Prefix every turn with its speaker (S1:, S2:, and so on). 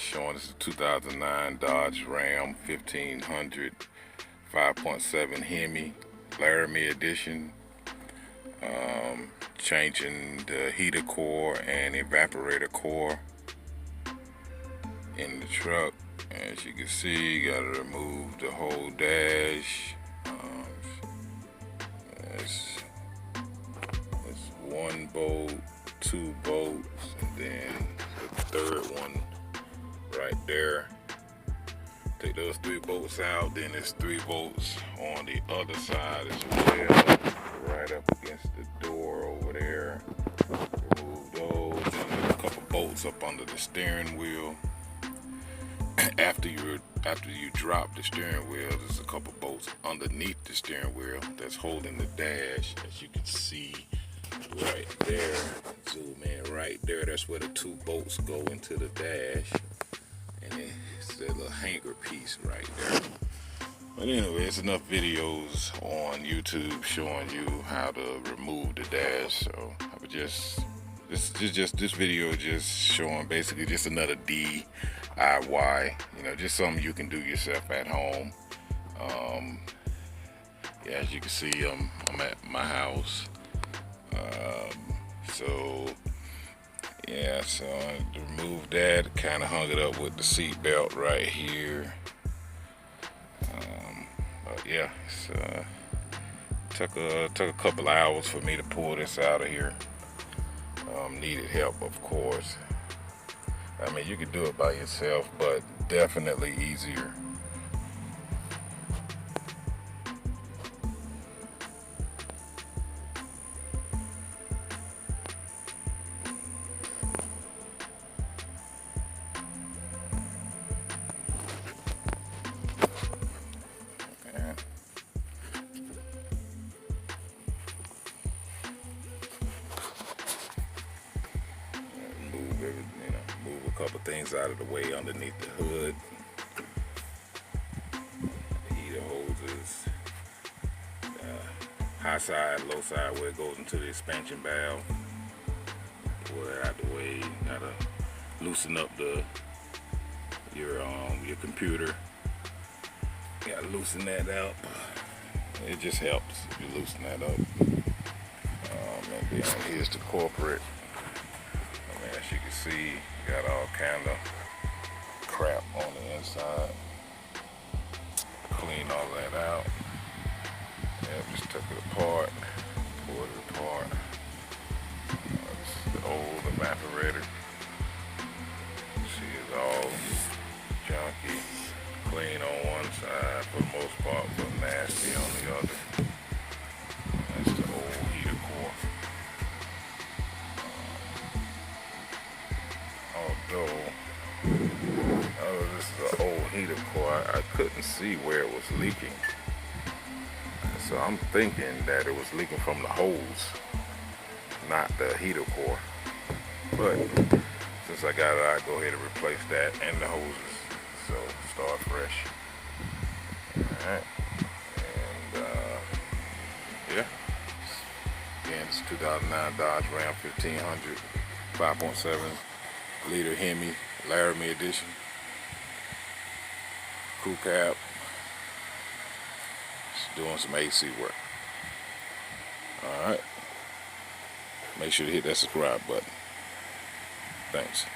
S1: showing this is a 2009 Dodge Ram 1500 5.7 Hemi Laramie edition. Changing the heater core and evaporator core in the truck. As you can see, you gotta remove the whole dash. It's one bolt, two bolts, and then the third one right there. Take those three bolts out, then there's three bolts on the other side as well, right up against the door over there. Remove those, and there's a couple bolts up under the steering wheel. After you drop the steering wheel, there's a couple bolts underneath the steering wheel that's holding the dash, as you can see right there. Zoom in right there. That's where the two bolts go into the dash, and it's that little hanger piece right there. But anyway, it's enough videos on YouTube showing you how to remove the dash. So I would this video just showing basically just another DIY, just something you can do yourself at home. Yeah, as you can see, I'm at my house. So I removed that, kind of hung it up with the seat belt right here. But yeah, took a couple hours for me to pull this out of here. Needed help, of course. I mean, you could do it by yourself, but definitely easier. Move a couple things out of the way underneath the hood. The heater hoses, high side, low side, where it goes into the expansion valve. Pull that out the way. You gotta loosen up your computer. You gotta loosen that up. It just helps if you loosen that up. And then here's the corporate. As you can see, you got all kind of crap on the inside. Clean all that out. Just took it apart, pulled it apart. It's the old evaporator. See, it's all junky. Clean on one side for the most part, but nasty on the other. That's the old heater core. Although this is an old heater core, I couldn't see where it was leaking. So I'm thinking that it was leaking from the hose, not the heater core. But since I got it, I'll go ahead and replace that and the hoses. So start fresh. Alright. And yeah. Again, it's 2009 Dodge Ram 1500 5.7 liter Hemi Laramie edition. Crew cab. Just doing some AC work. Alright. Make sure to hit that subscribe button. Thanks.